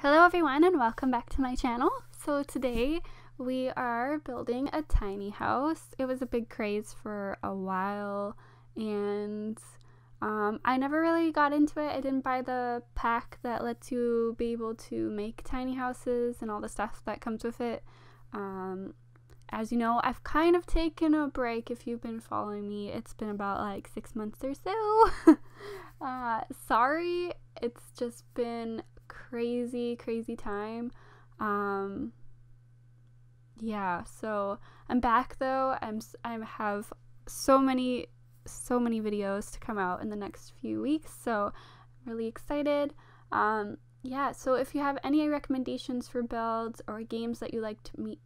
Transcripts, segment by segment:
Hello everyone and welcome back to my channel. So today we are building a tiny house. It was a big craze for a while and I never really got into it. I didn't buy the pack that lets you be able to make tiny houses and all the stuff that comes with it. As you know, I've kind of taken a break. If you've been following me, it's been about like 6 months or so. Sorry, it's just been crazy time. Yeah, so I'm back though. I have so many videos to come out in the next few weeks, so I'm really excited. Yeah, so if you have any recommendations for builds or games that you like to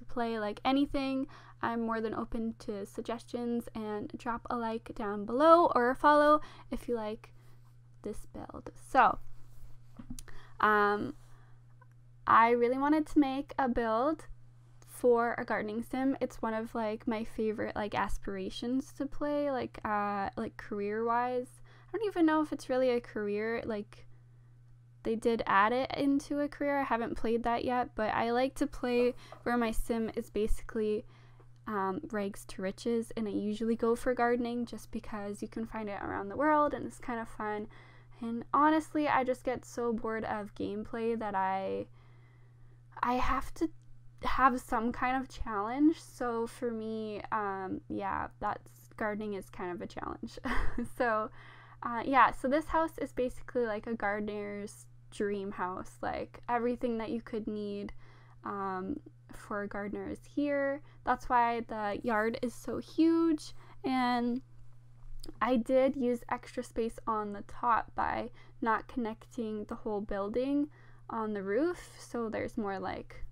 play, like anything, I'm more than open to suggestions, and drop a like down below or a follow if you like this build. So I really wanted to make a build for a gardening sim. It's one of like my favorite like aspirations to play, like career wise. I don't even know if it's really a career, like they did add it into a career. I haven't played that yet, but I like to play where my sim is basically rags to riches, and I usually go for gardening just because you can find it around the world and it's kind of fun. And honestly, I just get so bored of gameplay that I have to have some kind of challenge. So for me, yeah, gardening is kind of a challenge. So yeah, so this house is basically like a gardener's dream house. Like everything that you could need for a gardener is here. That's why the yard is so huge, and I did use extra space on the top by not connecting the whole building on the roof, so there's more like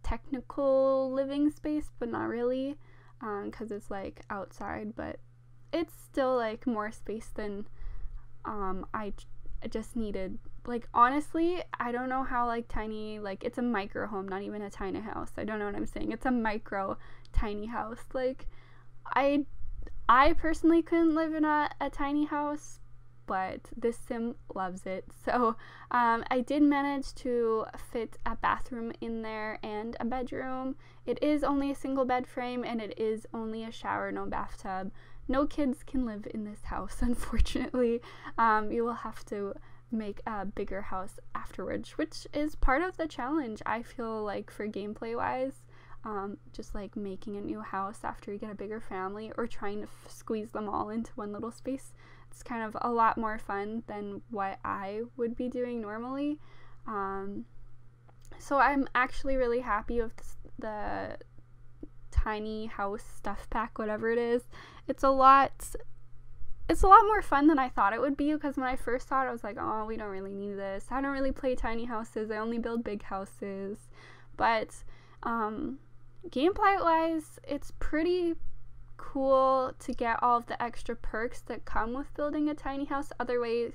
technical living space, but not really, because it's like outside, but it's still like more space than I just needed. Like honestly, I don't know how like tiny, like it's a micro home, not even a tiny house. I don't know what I'm saying. It's a micro tiny house. Like I personally couldn't live in a tiny house, but this sim loves it. So I did manage to fit a bathroom in there and a bedroom. It is only a single bed frame, and it is only a shower, no bathtub. No kids can live in this house, unfortunately. You will have to make a bigger house afterwards, which is part of the challenge, I feel like, for gameplay wise. Just like making a new house after you get a bigger family, or trying to squeeze them all into one little space. It's kind of a lot more fun than what I would be doing normally. So I'm actually really happy with the tiny house stuff pack, whatever it is. It's a lot more fun than I thought it would be, because when I first saw it, I was like, oh, we don't really need this. I don't really play tiny houses. I only build big houses. But gameplay wise, it's pretty cool to get all of the extra perks that come with building a tiny house. Otherwise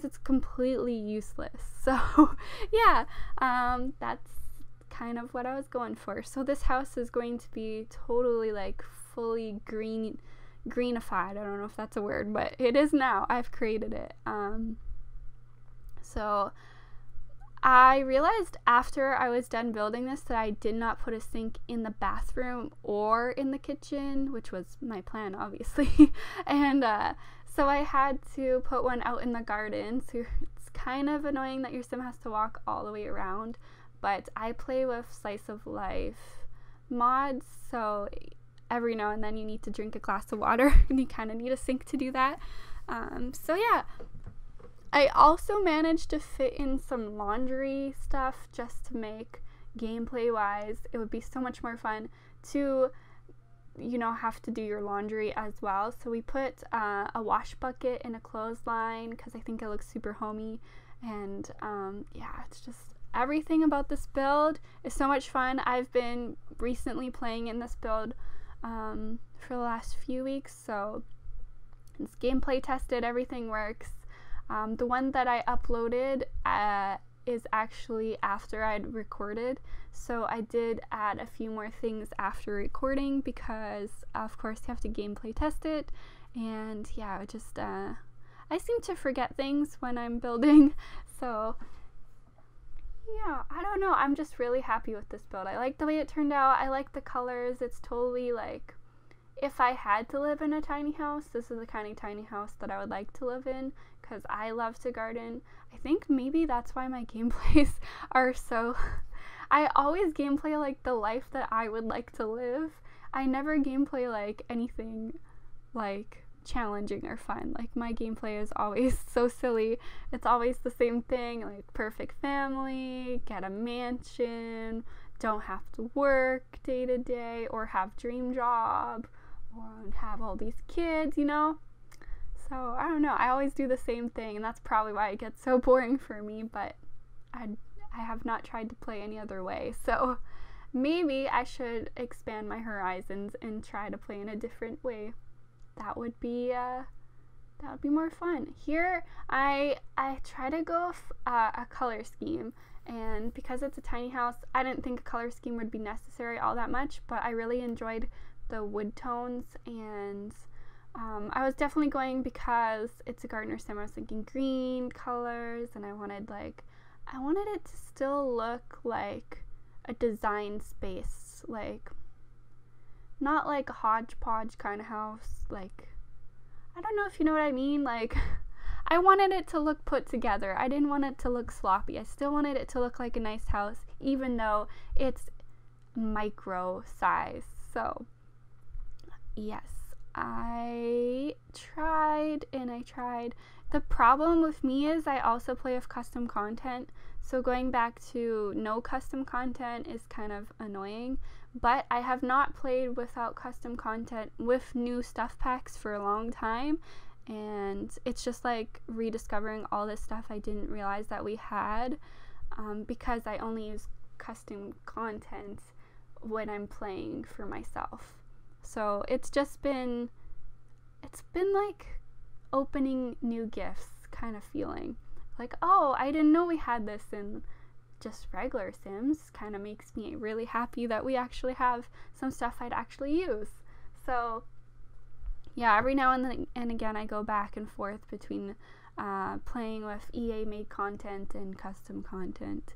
it's completely useless. So yeah, that's kind of what I was going for. So this house is going to be totally like fully greenified. I don't know if that's a word, but it is now. I've created it. So I realized after I was done building this that I did not put a sink in the bathroom or in the kitchen, which was my plan, obviously. And so I had to put one out in the garden. So it's kind of annoying that your sim has to walk all the way around, but I play with Slice of Life mods, so every now and then you need to drink a glass of water and you kind of need a sink to do that. So yeah, I also managed to fit in some laundry stuff just to make gameplay wise it would be so much more fun to, you know, have to do your laundry as well. So we put a wash bucket in a clothesline because I think it looks super homey. And yeah, it's just everything about this build is so much fun. I've been recently playing in this build for the last few weeks, so it's gameplay tested, everything works. The one that I uploaded is actually after I'd recorded, so I did add a few more things after recording because of course you have to gameplay test it, and yeah, it just I seem to forget things when I'm building, so yeah, I don't know. I'm just really happy with this build. I like the way it turned out. I like the colors. It's totally like, if I had to live in a tiny house, this is the kind of tiny house that I would like to live in because I love to garden. I think maybe that's why my gameplays are so... I always gameplay like the life that I would like to live. I never gameplay like anything like challenging or fun. Like my gameplay is always so silly. It's always the same thing, like perfect family, get a mansion, don't have to work day to day or have dream job or have all these kids, you know? So I don't know, I always do the same thing, and that's probably why it gets so boring for me, but I have not tried to play any other way. So maybe I should expand my horizons and try to play in a different way. That would be more fun. Here I try to go a color scheme, and because it's a tiny house, I didn't think a color scheme would be necessary all that much, but I really enjoyed the wood tones, and I was definitely going, because it's a gardener sim, I was thinking green colors, and I wanted it to still look like a design space, like not like a hodgepodge kind of house, like, I don't know if you know what I mean, like, I wanted it to look put together. I didn't want it to look sloppy. I still wanted it to look like a nice house, even though it's micro size. So, yes, I tried and I tried. The problem with me is I also play with custom content, so going back to no custom content is kind of annoying, but I have not played without custom content with new stuff packs for a long time, and it's just like rediscovering all this stuff I didn't realize that we had, because I only use custom content when I'm playing for myself. So it's been like opening new gifts kind of feeling. Like, oh, I didn't know we had this in just regular Sims. Kind of makes me really happy that we actually have some stuff I'd actually use. So yeah, every now and again I go back and forth between playing with EA made content and custom content.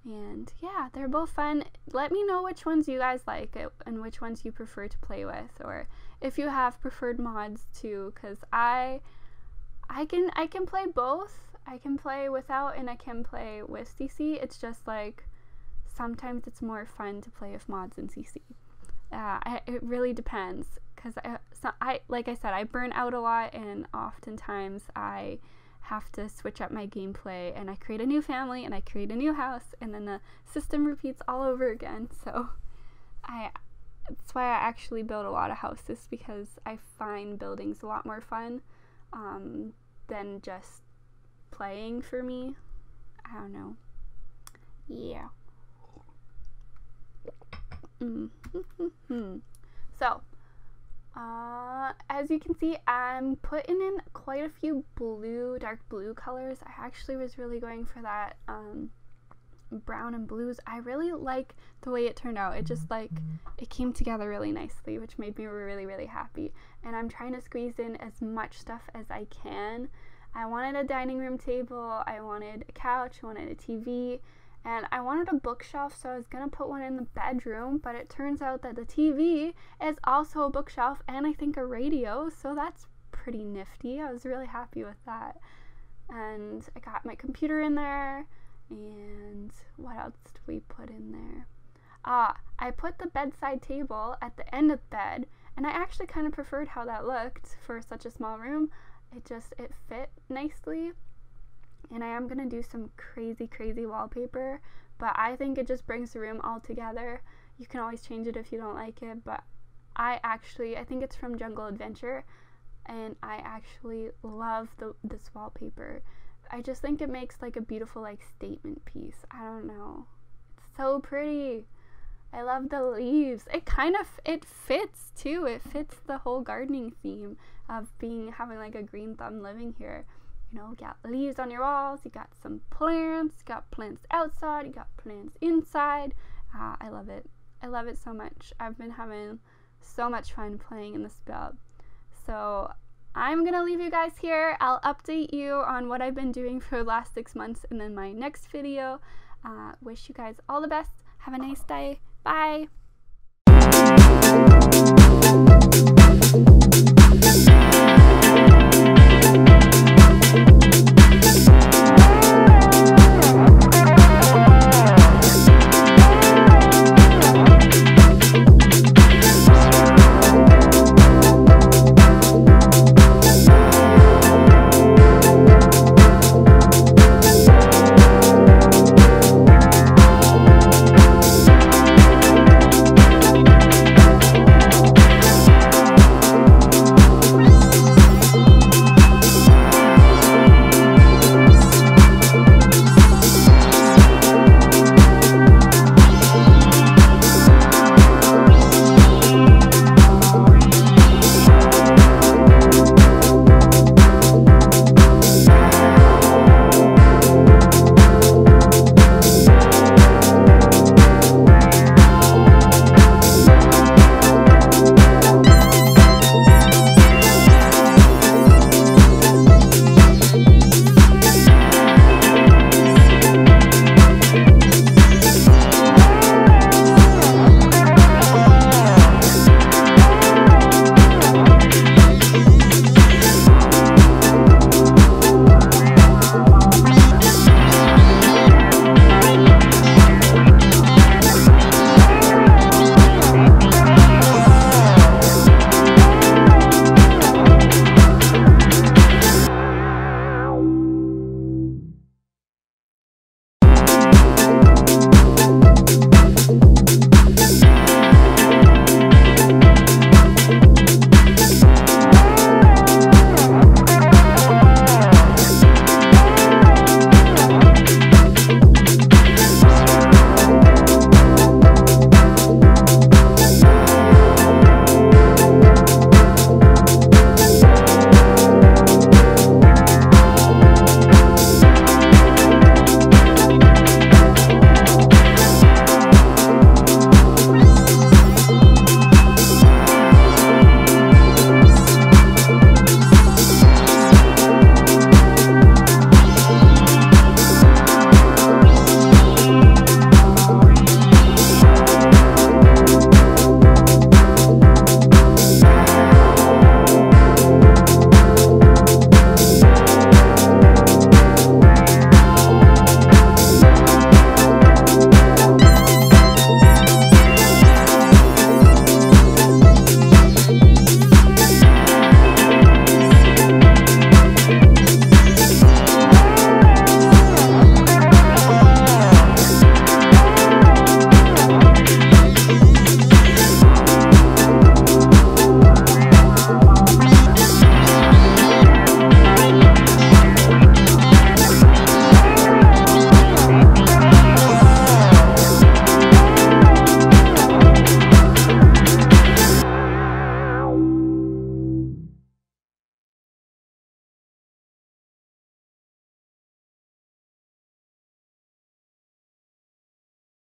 And yeah, they're both fun. Let me know which ones you guys like and which ones you prefer to play with, or if you have preferred mods too, because I can play both. I can play without and I can play with CC. It's just like sometimes it's more fun to play with mods in CC. It really depends, because I like I said, I burn out a lot, and oftentimes I have to switch up my gameplay, and I create a new family and I create a new house, and then the system repeats all over again. So that's why I actually build a lot of houses, because I find building's a lot more fun than just playing for me. I don't know. Yeah. So, as you can see, I'm putting in quite a few dark blue colors. I actually was really going for that brown and blues. I really like the way it turned out. It just like, it came together really nicely, which made me really, really happy. And I'm trying to squeeze in as much stuff as I can. I wanted a dining room table, I wanted a couch, I wanted a TV, and I wanted a bookshelf, so I was gonna put one in the bedroom, but it turns out that the TV is also a bookshelf and I think a radio, so that's pretty nifty. I was really happy with that. And I got my computer in there, and what else did we put in there? I put the bedside table at the end of the bed, and I actually kind of preferred how that looked for such a small room. It fit nicely, and I am gonna do some crazy wallpaper, but I think it just brings the room all together. You can always change it if you don't like it, but I think it's from Jungle Adventure, and I actually love this wallpaper. I just think it makes like a beautiful like statement piece. I don't know, it's so pretty. I love the leaves. It fits too. It fits the whole gardening theme of having like a green thumb living here. You know, you got leaves on your walls, you got some plants, you got plants outside, you got plants inside. I love it. I love it so much. I've been having so much fun playing in this build. So I'm gonna leave you guys here. I'll update you on what I've been doing for the last 6 months in my next video. Wish you guys all the best. Have a nice day. Bye.